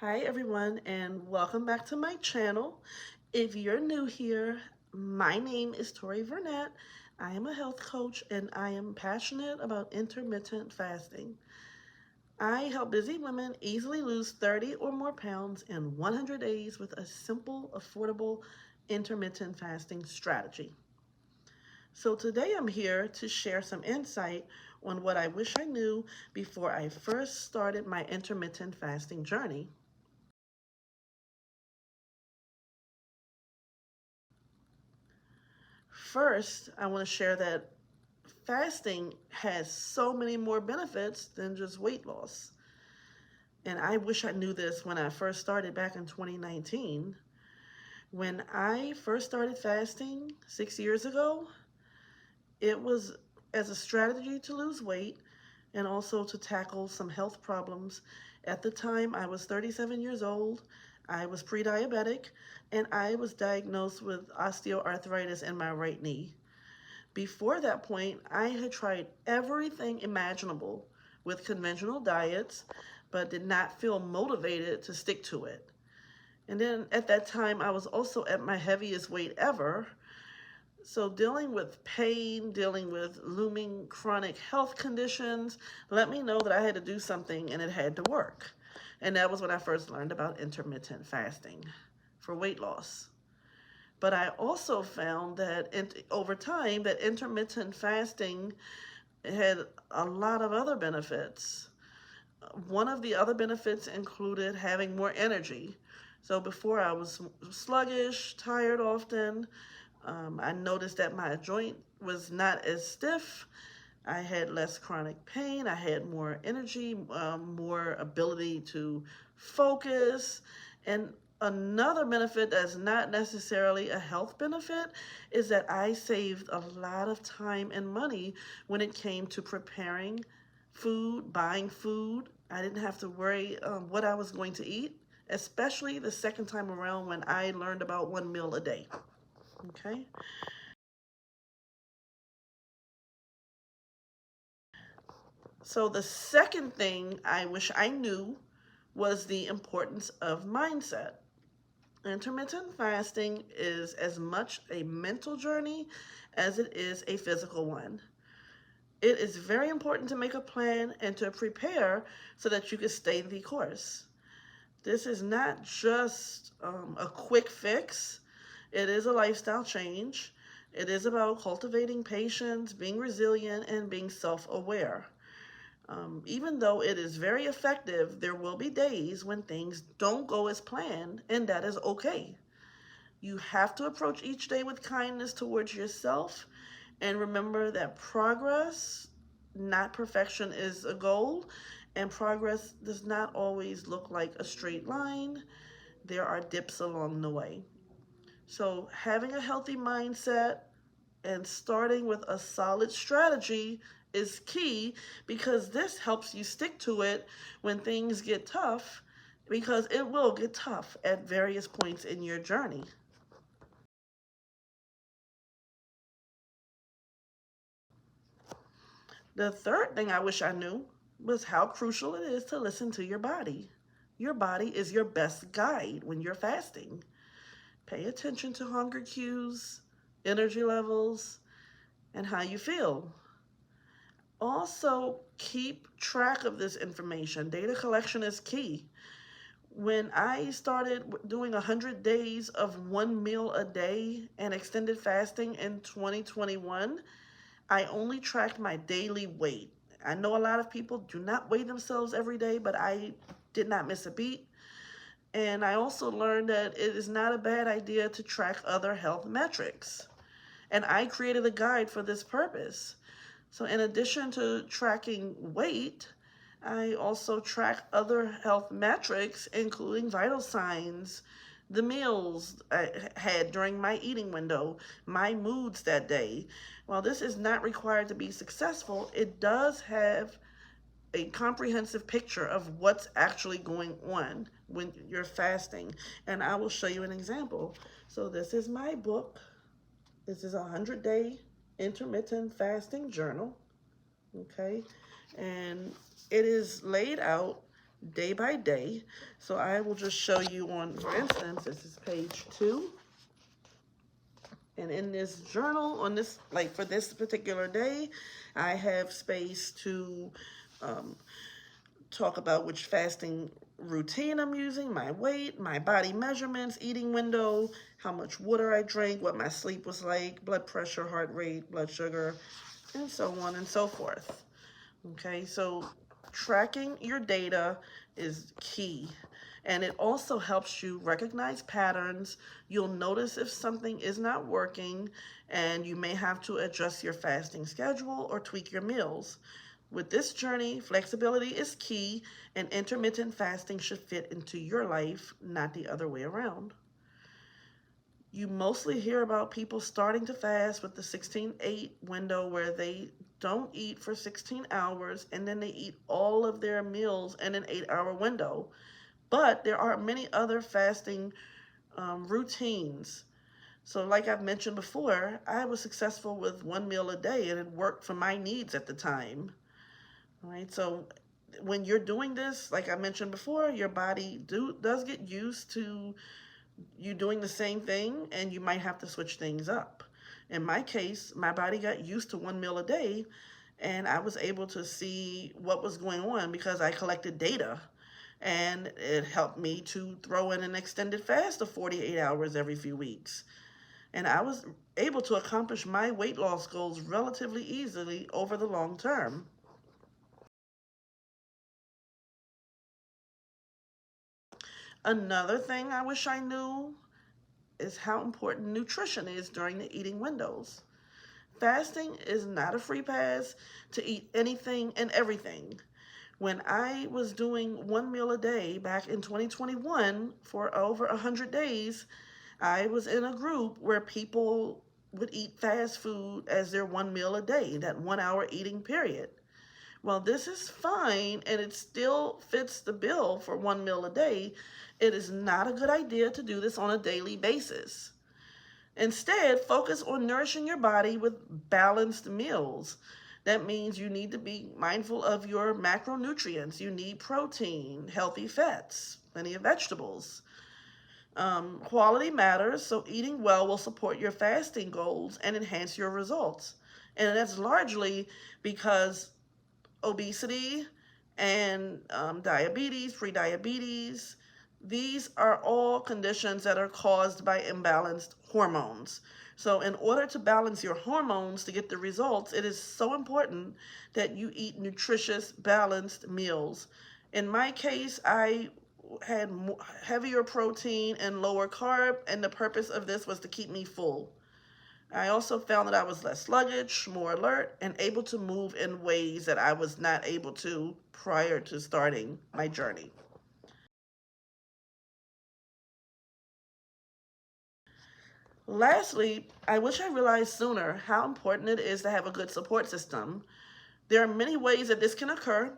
Hi everyone, and welcome back to my channel. If you're new here, my name is Tori Vernette. I am a health coach and I am passionate about intermittent fasting. I help busy women easily lose 30 or more pounds in 100 days with a simple, affordable intermittent fasting strategy. So today I'm here to share some insight on what I wish I knew before I first started my intermittent fasting journey. First, I want to share that fasting has so many more benefits than just weight loss. And I wish I knew this when I first started back in 2019. When I first started fasting 6 years ago, it was as a strategy to lose weight and also to tackle some health problems. At the time, I was 37 years old. I was pre-diabetic and I was diagnosed with osteoarthritis in my right knee. Before that point, I had tried everything imaginable with conventional diets, but did not feel motivated to stick to it. And then at that time, I was also at my heaviest weight ever. So dealing with pain, dealing with looming chronic health conditions, let me know that I had to do something and it had to work. And that was when I first learned about intermittent fasting for weight loss. But I also found that over time that intermittent fasting had a lot of other benefits. One of the other benefits included having more energy. So before I was sluggish, tired often. I noticed that my joint was not as stiff. I had less chronic pain. I had more energy, more ability to focus. And another benefit that's not necessarily a health benefit is that I saved a lot of time and money when it came to preparing food, buying food. I didn't have to worry what I was going to eat, especially the second time around when I learned about one meal a day. Okay. So the second thing I wish I knew was the importance of mindset. Intermittent fasting is as much a mental journey as it is a physical one. It is very important to make a plan and to prepare so that you can stay the course. This is not just a quick fix. It is a lifestyle change. It is about cultivating patience, being resilient, and being self-aware. Even though it is very effective, there will be days when things don't go as planned, and that is okay. You have to approach each day with kindness towards yourself, and remember that progress, not perfection, is a goal, and progress does not always look like a straight line. There are dips along the way. So, having a healthy mindset and starting with a solid strategy is key because this helps you stick to it when things get tough, because it will get tough at various points in your journey. The third thing I wish I knew was how crucial it is to listen to your body. Your body is your best guide when you're fasting. Pay attention to hunger cues, energy levels, and how you feel. Also, keep track of this information. Data collection is key. When I started doing 100 days of one meal a day and extended fasting in 2021, I only tracked my daily weight. I know a lot of people do not weigh themselves every day, but I did not miss a beat. And I also learned that it is not a bad idea to track other health metrics. And I created a guide for this purpose. So in addition to tracking weight, I also track other health metrics, including vital signs, the meals I had during my eating window, my moods that day. While this is not required to be successful, it does have a comprehensive picture of what's actually going on when you're fasting. And I will show you an example. So this is my book. This is a 100-day intermittent fasting journal. Okay, and it is laid out day by day. So I will just show you on, for instance, this is page 2. And in this journal, on this, like for this particular day, I have space to talk about which fasting routine I'm using, my weight, my body measurements, eating window, how much water I drank, what my sleep was like, blood pressure, heart rate, blood sugar, and so on and so forth. Okay, so tracking your data is key. And it also helps you recognize patterns. You'll notice if something is not working, and you may have to adjust your fasting schedule or tweak your meals. With this journey, flexibility is key, and intermittent fasting should fit into your life, not the other way around. You mostly hear about people starting to fast with the 16-8 window, where they don't eat for 16 hours and then they eat all of their meals in an 8-hour window. But there are many other fasting routines. So like I've mentioned before, I was successful with 1 meal a day, and it worked for my needs at the time. All right, so when you're doing this, like I mentioned before, your body does get used to you doing the same thing, and you might have to switch things up. In my case, my body got used to 1 meal a day, and I was able to see what was going on because I collected data, and it helped me to throw in an extended fast of 48 hours every few weeks. And I was able to accomplish my weight loss goals relatively easily over the long term. Another thing I wish I knew is how important nutrition is during the eating windows. Fasting is not a free pass to eat anything and everything. When I was doing 1 meal a day back in 2021 for over 100 days, I was in a group where people would eat fast food as their 1 meal a day, that 1 hour eating period. Well, this is fine, and it still fits the bill for 1 meal a day. It is not a good idea to do this on a daily basis. Instead, focus on nourishing your body with balanced meals. That means you need to be mindful of your macronutrients. You need protein, healthy fats, plenty of vegetables. Quality matters, so eating well will support your fasting goals and enhance your results. And that's largely because obesity and diabetes, prediabetes, these are all conditions that are caused by imbalanced hormones. So in order to balance your hormones to get the results, it is so important that you eat nutritious, balanced meals. In my case, I had heavier protein and lower carb, and the purpose of this was to keep me full. I also found that I was less sluggish, more alert, and able to move in ways that I was not able to prior to starting my journey. Lastly, I wish I realized sooner how important it is to have a good support system. There are many ways that this can occur.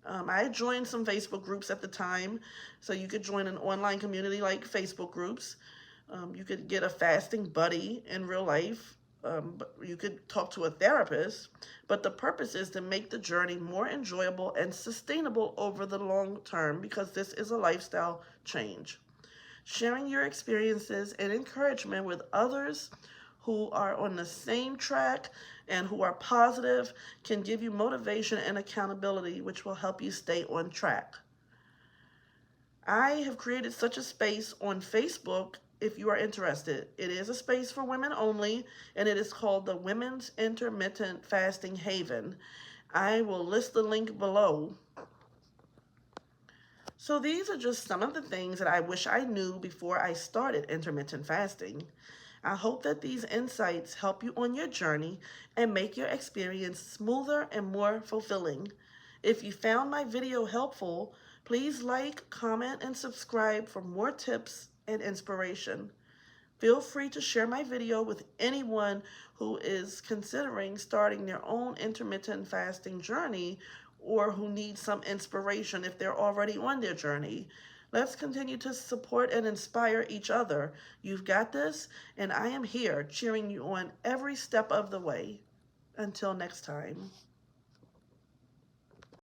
I joined some Facebook groups at the time, so you could join an online community like Facebook groups. You could get a fasting buddy in real life. You could talk to a therapist, but the purpose is to make the journey more enjoyable and sustainable over the long term, because this is a lifestyle change. Sharing your experiences and encouragement with others who are on the same track and who are positive can give you motivation and accountability, which will help you stay on track. I have created such a space on Facebook if you are interested. It is a space for women only, and it is called the Women's Intermittent Fasting Haven. I will list the link below. So these are just some of the things that I wish I knew before I started intermittent fasting. I hope that these insights help you on your journey and make your experience smoother and more fulfilling. If you found my video helpful, please like, comment, and subscribe for more tips and inspiration. Feel free to share my video with anyone who is considering starting their own intermittent fasting journey, or who needs some inspiration if they're already on their journey. Let's continue to support and inspire each other. You've got this, and I am here cheering you on every step of the way. Until next time.